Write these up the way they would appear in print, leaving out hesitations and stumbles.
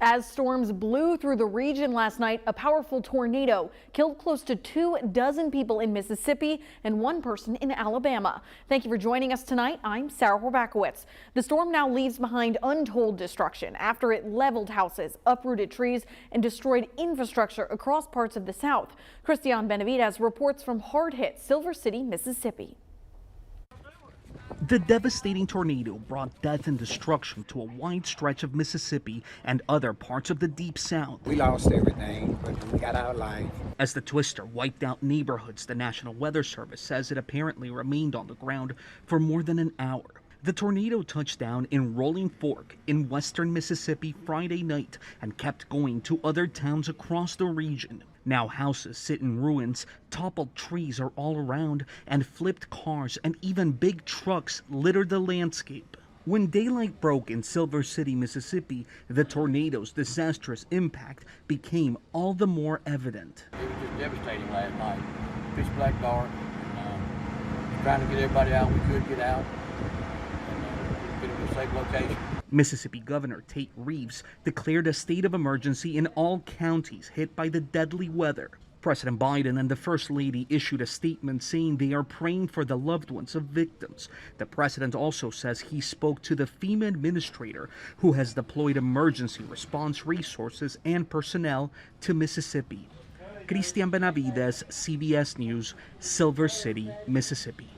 As storms blew through the region last night, a powerful tornado killed close to 24 people in Mississippi and 1 person in Alabama. Thank you for joining us tonight. I'm Sarah Horbacewicz. The storm now leaves behind untold destruction after it leveled houses, uprooted trees, and destroyed infrastructure across parts of the South. Christian Benavidez reports from hard-hit Silver City, Mississippi. The devastating tornado brought death and destruction to a wide stretch of Mississippi and other parts of the Deep South. We lost everything, but we got our life. As the twister wiped out neighborhoods, the National Weather Service says it apparently remained on the ground for more than an hour. The tornado touched down in Rolling Fork in western Mississippi Friday night and kept going to other towns across the region. Now houses sit in ruins, toppled trees are all around, and flipped cars and even big trucks litter the landscape. When daylight broke in Silver City, Mississippi, the tornado's disastrous impact became all the more evident. It was just devastating last night. Pitch black dark, and trying to get everybody out we could get out, and get them to a safe location. Mississippi Governor Tate Reeves declared a state of emergency in all counties hit by the deadly weather. President Biden and the First Lady issued a statement saying they are praying for the loved ones of victims. The president also says he spoke to the FEMA administrator who has deployed emergency response resources and personnel to Mississippi. Christian Benavidez, CBS News, Silver City, Mississippi.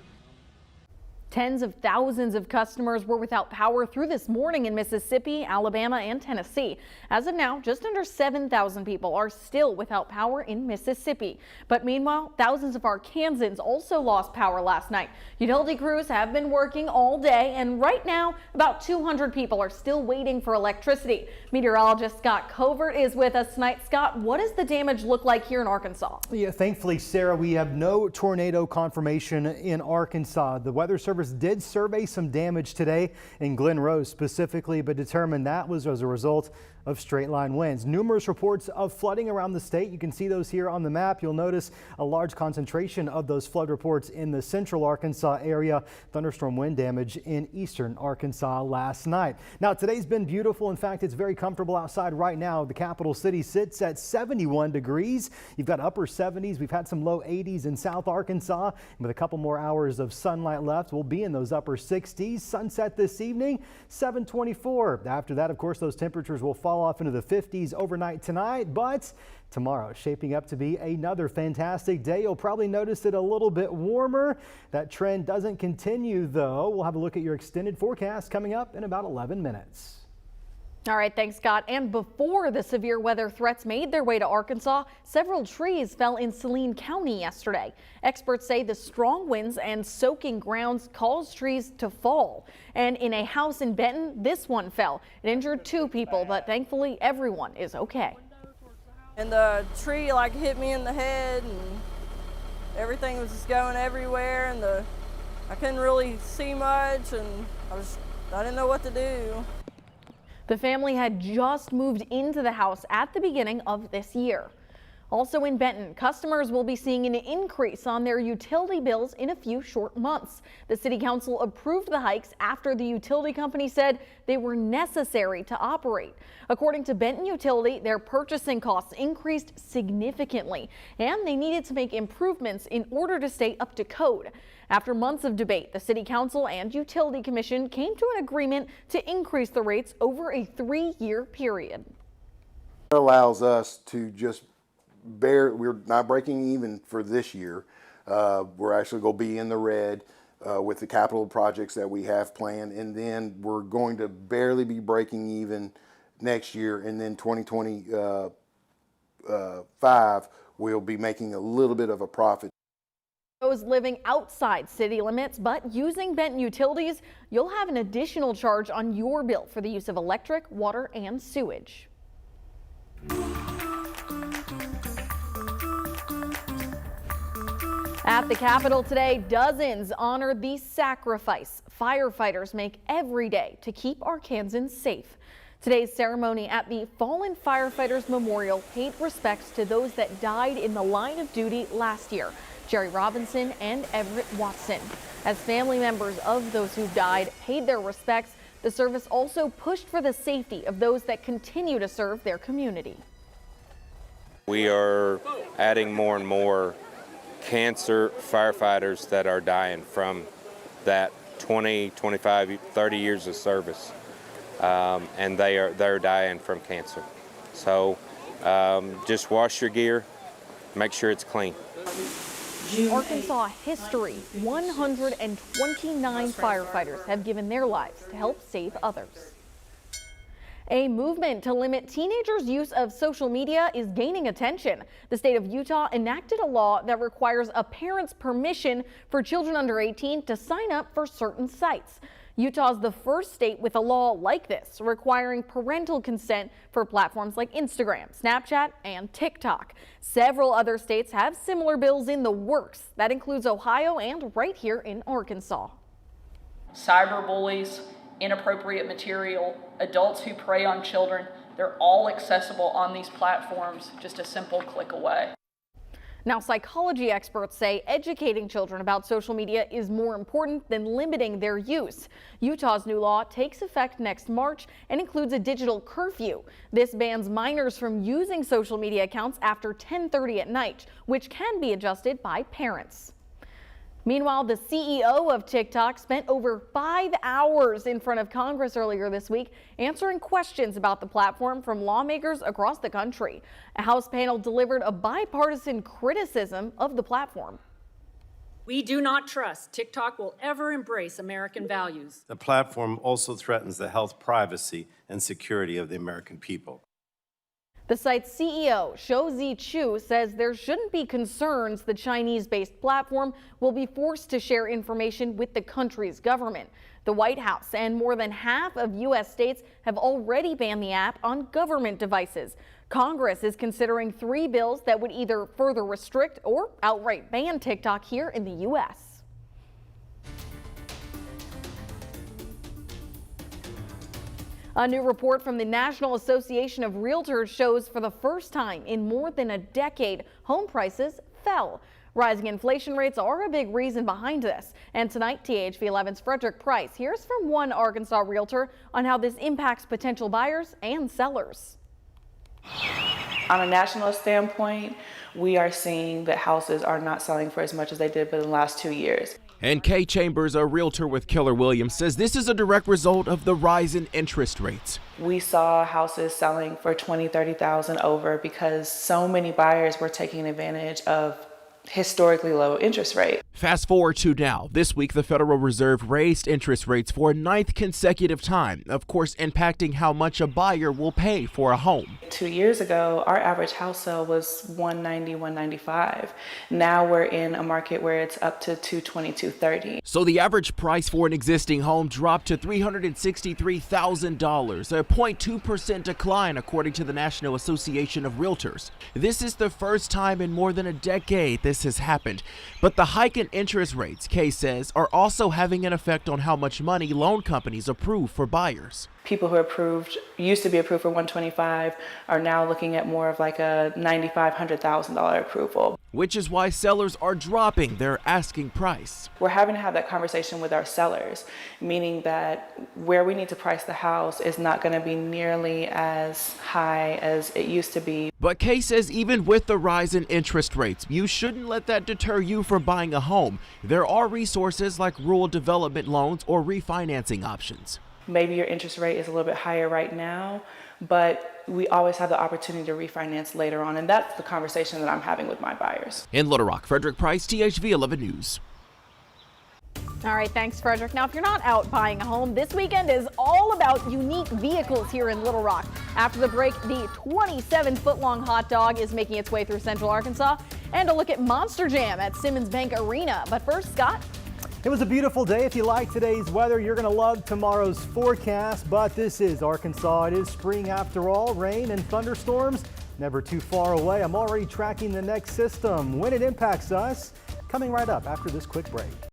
Tens of thousands of customers were without power through this morning in Mississippi, Alabama, and Tennessee. As of now, just under 7,000 people are still without power in Mississippi. But meanwhile, thousands of Arkansans also lost power last night. Utility crews have been working all day, and right now, about 200 people are still waiting for electricity. Meteorologist Scott Covert is with us tonight. Scott, what does the damage look like here in Arkansas? Yeah, thankfully, Sarah, we have no tornado confirmation in Arkansas. The Weather Service did survey some damage today in Glen Rose specifically, but determined that was as a result of straight line winds. Numerous reports of flooding around the state. You can see those here on the map. You'll notice a large concentration of those flood reports in the central Arkansas area. Thunderstorm wind damage in eastern Arkansas last night. Now, today's been beautiful. In fact, it's very comfortable outside right now. The capital city sits at 71 degrees. You've got upper 70s. We've had some low 80s in South Arkansas. And with a couple more hours of sunlight left, we'll be in those upper 60s. Sunset this evening, 7:24. After that, of course, those temperatures will fall off into the 50s overnight tonight, but tomorrow is shaping up to be another fantastic day. You'll probably notice it a little bit warmer. That trend doesn't continue, though. We'll have a look at your extended forecast coming up in about 11 minutes. All right, thanks, Scott. And before the severe weather threats made their way to Arkansas, several trees fell in Saline County yesterday. Experts say the strong winds and soaking grounds caused trees to fall. And in a house in Benton, this one fell. It injured 2 people, but thankfully everyone is okay. And the tree hit me in the head, and everything was just going everywhere, and I couldn't really see much, and I didn't know what to do. The family had just moved into the house at the beginning of this year. Also in Benton, customers will be seeing an increase on their utility bills in a few short months. The city council approved the hikes after the utility company said they were necessary to operate. According to Benton Utility, their purchasing costs increased significantly, and they needed to make improvements in order to stay up to code. After months of debate, the City Council and Utility Commission came to an agreement to increase the rates over a 3-year period. It allows us to just we're not breaking even for this year. We're actually going to be in the red with the capital projects that we have planned, and then we're going to barely be breaking even next year, and then 2025 we'll be making a little bit of a profit. Those living outside city limits but using Benton Utilities, you'll have an additional charge on your bill for the use of electric, water, and sewage. At the Capitol today, dozens honored the sacrifice firefighters make every day to keep Arkansans safe. Today's ceremony at the Fallen Firefighters Memorial paid respects to those that died in the line of duty last year, Jerry Robinson and Everett Watson. As family members of those who died paid their respects, The service also pushed for the safety of those that continue to serve their community. We are adding more and more cancer firefighters that are dying from that 20, 25, 30 years of service, and they're dying from cancer. So just wash your gear, make sure it's clean. Arkansas history, 129 firefighters have given their lives to help save others. A movement to limit teenagers' use of social media is gaining attention. The state of Utah enacted a law that requires a parent's permission for children under 18 to sign up for certain sites. Utah's the first state with a law like this, requiring parental consent for platforms like Instagram, Snapchat, and TikTok. Several other states have similar bills in the works. That includes Ohio and right here in Arkansas. Cyberbullies, inappropriate material, adults who prey on children, they're all accessible on these platforms, just a simple click away. Now, psychology experts say educating children about social media is more important than limiting their use. Utah's new law takes effect next March and includes a digital curfew. This bans minors from using social media accounts after 10:30 at night, which can be adjusted by parents. Meanwhile, the CEO of TikTok spent over 5 hours in front of Congress earlier this week answering questions about the platform from lawmakers across the country. A House panel delivered a bipartisan criticism of the platform. We do not trust TikTok will ever embrace American values. The platform also threatens the health, privacy, and security of the American people. The site's CEO, Shouzi Chu, says there shouldn't be concerns the Chinese-based platform will be forced to share information with the country's government. The White House and more than half of U.S. states have already banned the app on government devices. Congress is considering 3 bills that would either further restrict or outright ban TikTok here in the U.S. A new report from the National Association of Realtors shows for the first time in more than a decade, home prices fell. Rising inflation rates are a big reason behind this. And tonight, THV 11's Frederick Price hears from one Arkansas realtor on how this impacts potential buyers and sellers. On a national standpoint, we are seeing that houses are not selling for as much as they did in the last 2 years. And Kay Chambers, a realtor with Keller Williams, says this is a direct result of the rise in interest rates. We saw houses selling for $20,000, $30,000 over because so many buyers were taking advantage of historically low interest rate. Fast forward to now. This week, the Federal Reserve raised interest rates for a 9th consecutive time, of course, impacting how much a buyer will pay for a home. 2 years ago, our average house sale was $190,000, $195,000. Now we're in a market where it's up to $220,000, $230,000. So the average price for an existing home dropped to $363,000, a 0.2% decline according to the National Association of Realtors. This is the first time in more than a decade this has happened. But the hike in interest rates, Kay says, are also having an effect on how much money loan companies approve for buyers. People who used to be approved for $125,000 are now looking at more of like a $95,000, $100,000 approval. Which is why sellers are dropping their asking price. We're having to have that conversation with our sellers, meaning that where we need to price the house is not going to be nearly as high as it used to be. But Kay says even with the rise in interest rates, you shouldn't let that deter you from buying a home. There are resources like rural development loans or refinancing options. Maybe your interest rate is a little bit higher right now, but we always have the opportunity to refinance later on, and that's the conversation that I'm having with my buyers. In Little Rock, Frederick Price, THV 11 News. All right, thanks, Frederick. Now, if you're not out buying a home, this weekend is all about unique vehicles here in Little Rock. After the break, the 27-foot-long hot dog is making its way through Central Arkansas, and a look at Monster Jam at Simmons Bank Arena. But first, Scott. It was a beautiful day. If you like today's weather, you're going to love tomorrow's forecast. But this is Arkansas. It is spring after all. Rain and thunderstorms never too far away. I'm already tracking the next system when it impacts us. Coming right up after this quick break.